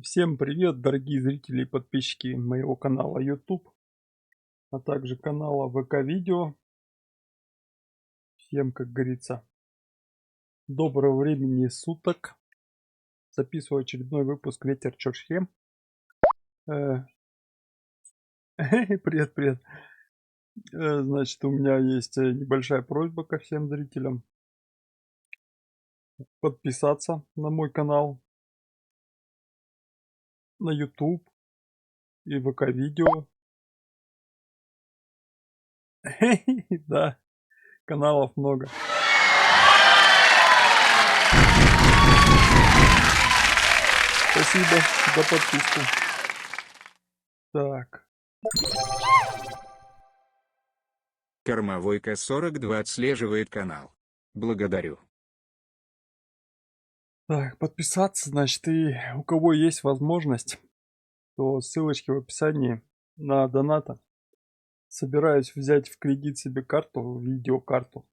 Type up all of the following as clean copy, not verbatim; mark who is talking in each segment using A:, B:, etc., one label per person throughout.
A: Всем привет, дорогие зрители и подписчики моего канала YouTube, а также канала ВК Видео. Всем, как говорится, доброго времени суток. Записываю очередной выпуск Ветер Чорчхе. Привет, привет. Значит, у меня есть небольшая просьба ко всем зрителям подписаться на мой канал на YouTube и ВК Видео. Да, каналов много. Спасибо за подписку. Так.
B: Кормовой К-42 отслеживает канал. Благодарю.
A: Так, подписаться, значит, и у кого есть возможность, то ссылочки в описании на доната. Собираюсь взять в кредит себе карту, видеокарту.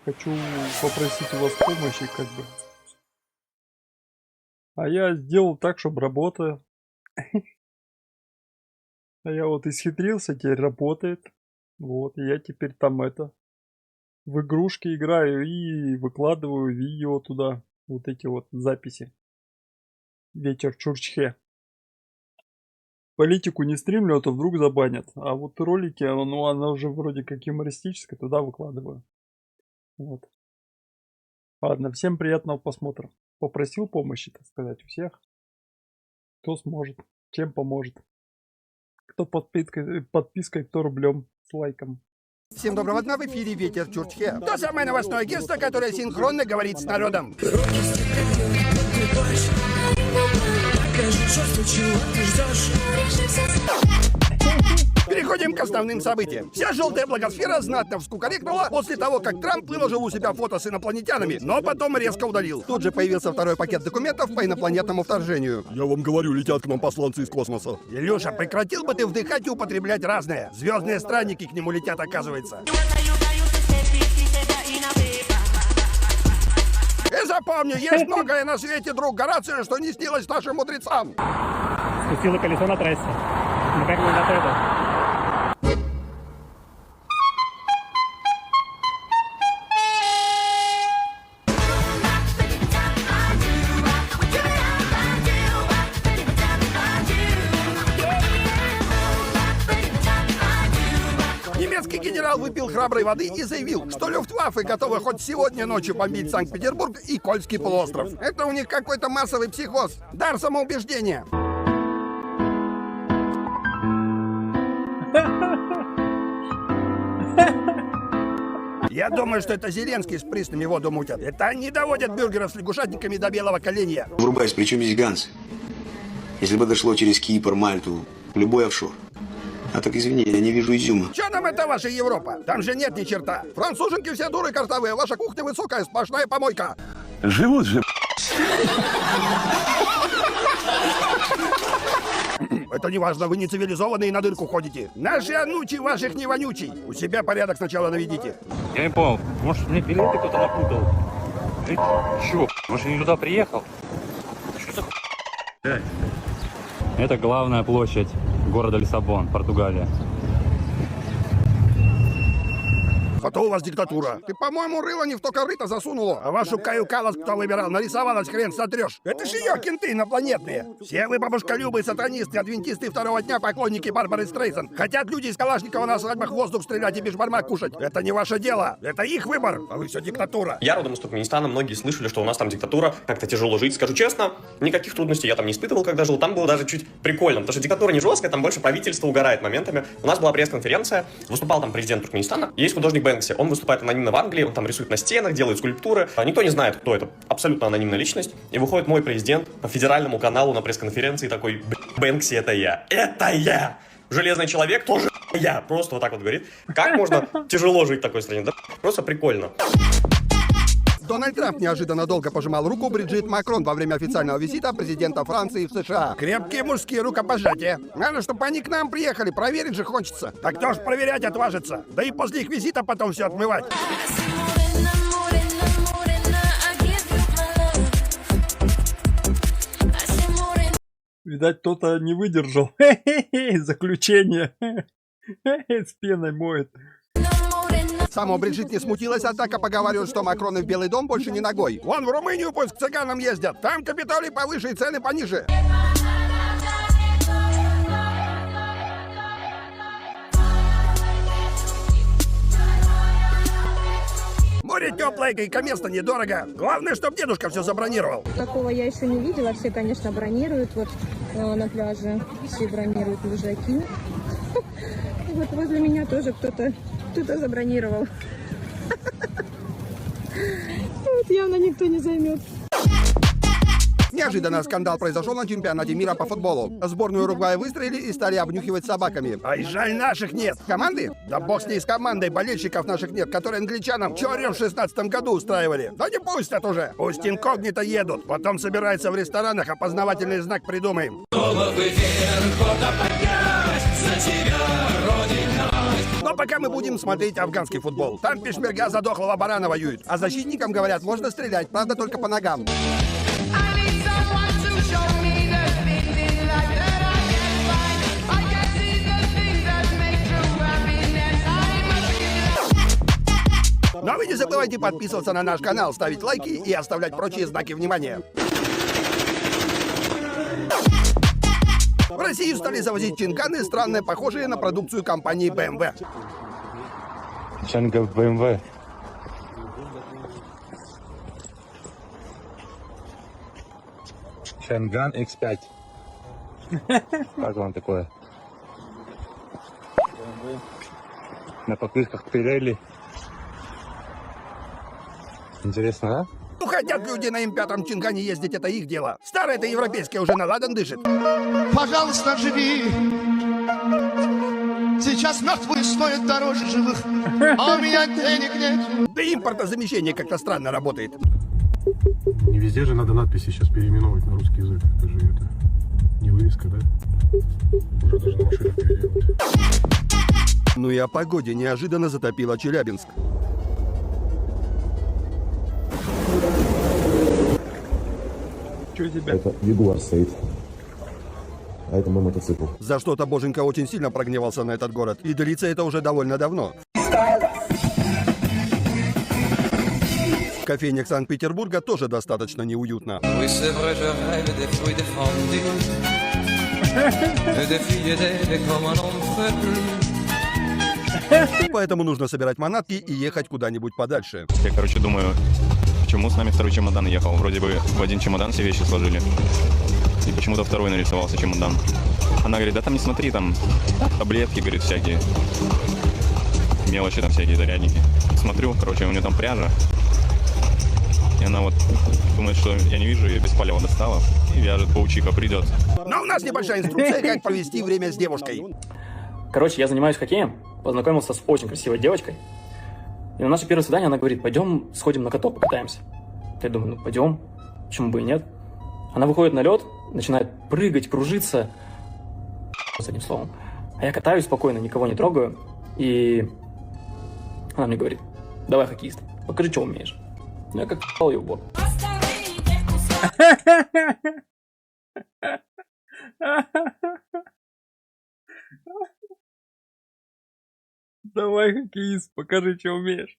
A: Хочу попросить у вас помощи, как бы. А я сделал так, чтобы работало. А я вот исхитрился, теперь работает. Вот, и я теперь там в игрушки играю и выкладываю видео туда. Вот эти вот записи. Ветер Чорчхе. Политику не стримлю, а то вдруг забанят. А вот ролики, она уже вроде как юмористическая, туда выкладываю. Вот. Ладно, всем приятного просмотра. Попросил помощи, так сказать, у всех. Кто сможет, чем поможет. Кто подпиской, кто рублем, с лайком.
C: Всем доброго дня, в эфире Ветер Чорчхе. То самое новостное агентство, которое синхронно говорит с народом. Переходим к основным событиям. Вся желтая благосфера знатно вскукарекнула после того, как Трамп выложил у себя фото с инопланетянами, но потом резко удалил. Тут же появился второй пакет документов по инопланетному вторжению.
D: Я вам говорю, летят к нам посланцы из космоса.
C: Илюша, прекратил бы ты вдыхать и употреблять разное. Звездные странники к нему летят, оказывается. И запомни, есть многое на свете, друг Горацио, что не снилось нашим мудрецам.
E: Спустило колесо на трассе. Напрягли на это.
C: Немецкий генерал выпил храброй воды и заявил, что Люфтваффе готовы хоть сегодня ночью бомбить Санкт-Петербург и Кольский полуостров. Это у них какой-то массовый психоз. Дар самоубеждения. Я думаю, что это Зеленский с приснами воду мутят. Это они доводят бюргеров с лягушатниками до белого коленя.
F: Врубайся, при чем здесь Ганс? Если бы дошло через Кипр, Мальту, любой офшор. А так извини, я не вижу изюма.
C: Че нам это ваша Европа? Там же нет ни черта. Француженки все дуры картовые, ваша кухня высокая, сплошная помойка.
D: Живут же.
C: Это не важно, вы не цивилизованные и на дырку ходите. Наши анучи ваших не вонючий. У себя порядок сначала наведите.
E: Я не понял, может мне билеты кто-то напутал? Ты чё? Может я не туда приехал? Что за Это главная площадь города Лиссабон, Португалия.
C: Зато у вас диктатура. Ты, по-моему, рыло не в то корыто засунуло. А вашу Каю Каллас кто выбирал? Нарисовалась, хрен сотрешь. Это ж ее кенты инопланетные. Все вы бабушколюбы, сатанисты, адвентисты второго дня, поклонники Барбары Стрейзен. Хотят люди из Калашникова на свадьбах в воздух стрелять и бешбармак кушать. Это не ваше дело. Это их выбор. А вы все диктатура.
G: Я родом из Туркменистана, многие слышали, что у нас там диктатура, как-то тяжело жить. Скажу честно, никаких трудностей я там не испытывал, когда жил. Там было даже чуть прикольно, потому что диктатура не жесткая, там больше правительство угорает моментами. У нас была пресс-конференция, выступал там президент Туркменистана, есть художник Бэнкси. Он выступает анонимно в Англии, он там рисует на стенах, делает скульптуры. Никто не знает, кто это. Абсолютно анонимная личность. И выходит мой президент по федеральному каналу на пресс-конференции такой: Бэнкси, это я. Это я! Железный человек тоже я. Просто вот так вот говорит. Как можно тяжело жить в такой стране? Да просто прикольно.
C: Дональд Трамп неожиданно долго пожимал руку Бриджит Макрон во время официального визита президента Франции в США. Крепкие мужские рукопожатия. Надо, чтобы они к нам приехали, проверить же хочется. Так кто ж проверять отважится? Да и после их визита потом все отмывать.
A: Видать, кто-то не выдержал. Заключение. С пеной моет.
C: Само Бриджит не смутилась, однако поговаривают, что Макрон и в Белый дом больше не ногой. Вон в Румынию пусть к цыганам ездят. Там Капитолий повыше и цены пониже. Море теплое, койко-место недорого. Главное, чтобы дедушка все забронировал.
H: Такого я еще не видела. Все, конечно, бронируют. Вот на пляже все бронируют лежаки. Вот возле меня тоже кто-то забронировал. Вот явно никто не займет.
C: Неожиданно скандал произошел на чемпионате мира по футболу. Сборную Уругвая выстроили и стали обнюхивать собаками. Ай, жаль, наших нет. Команды? Да бог с ней с командой, болельщиков наших нет, которые англичанам чё в 16-м году устраивали. Да не пустят уже. Пусть инкогнито едут. Потом собираются в ресторанах, опознавательный знак придумаем. Но пока мы будем смотреть афганский футбол. Там пешмерга за дохлого барана воюет. А защитникам говорят, можно стрелять, правда только по ногам. Но вы не забывайте подписываться на наш канал, ставить лайки и оставлять прочие знаки внимания. В Россию стали завозить чинганы, странные, похожие на продукцию компании BMW.
E: Чанган BMW. Чанган X5. Как вам такое? На покрышках Pirelli. Интересно, да?
C: Ну, хотят люди на М5 чингане ездить, это их дело. Старое-то европейское уже на ладан дышит.
I: Пожалуйста, живи. Сейчас мертвые стоят дороже живых, а у меня денег нет.
C: Да импортозамещение как-то странно работает.
D: Не везде же надо надписи сейчас переименовывать на русский язык. Это же не вывеска, да? Уже даже на машинах переделывают.
C: Ну и о погоде неожиданно затопило Челябинск.
A: Что у тебя?
J: Это Ягуар стоит. А это мой мотоцикл.
C: За что-то Боженька очень сильно прогневался на этот город. И длится это уже довольно давно. В кофейнях Санкт-Петербурга тоже достаточно неуютно. Поэтому нужно собирать манатки и ехать куда-нибудь подальше.
K: Я, короче, думаю, почему с нами второй чемодан ехал? Вроде бы в один чемодан все вещи сложили. И почему-то второй нарисовался чемодан. Она говорит, да там не смотри, там таблетки, говорит, всякие. Мелочи там всякие, зарядники. Смотрю, короче, у нее там пряжа. И она вот думает, что я не вижу, ее без палева достала. И вяжет, паучиха придет.
C: Но у нас небольшая инструкция, как провести время с девушкой.
L: Короче, я занимаюсь хоккеем, познакомился с очень красивой девочкой. И на наше первое свидание она говорит, пойдем сходим на каток, покатаемся. Я думаю, ну пойдем, почему бы и нет. Она выходит на лед, начинает прыгать, кружиться, с одним словом. А я катаюсь спокойно, никого не трогаю. И она мне говорит, давай, хоккеист, покажи, что умеешь. Ну я как ***л ее в бок.
A: Давай, хоккеист, покажи, что умеешь.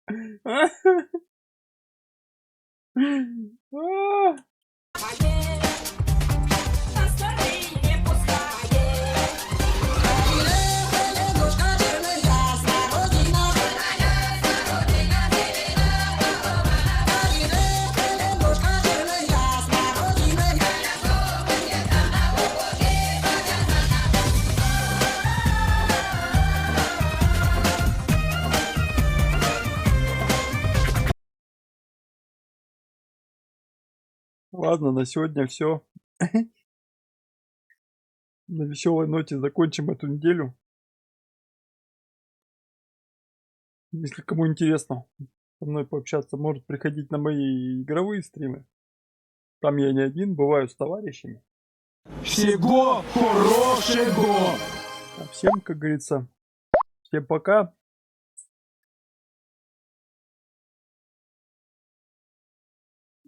A: Ладно, на сегодня все. На веселой ноте закончим эту неделю. Если кому интересно со мной пообщаться, может приходить на мои игровые стримы. Там я не один, бываю с товарищами.
I: Всего хорошего!
A: А всем, как говорится, всем пока.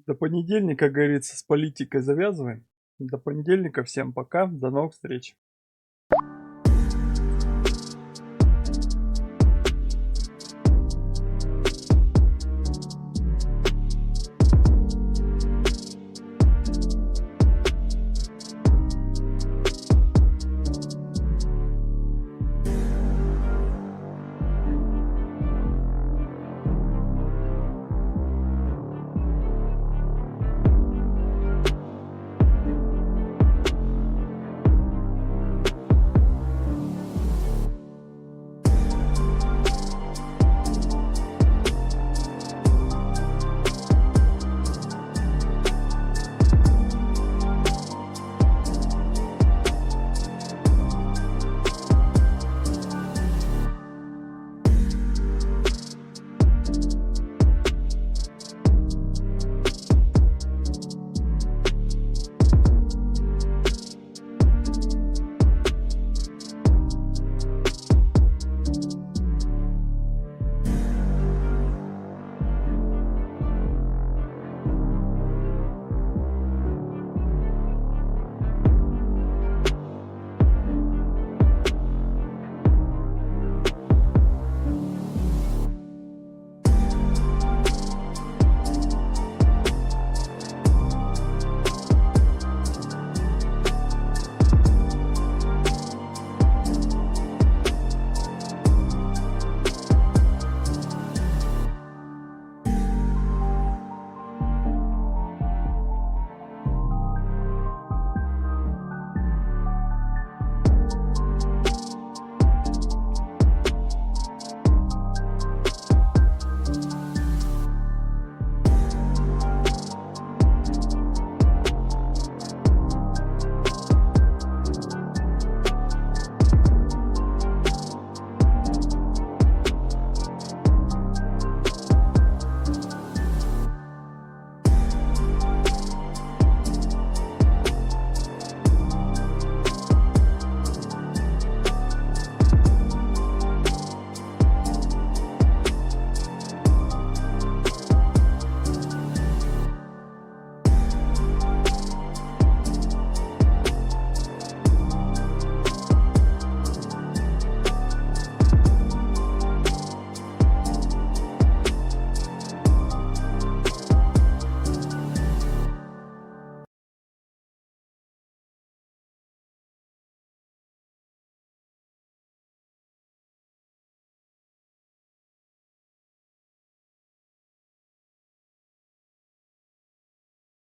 A: До понедельника, как говорится, с политикой завязываем. До понедельника. Всем пока. До новых встреч.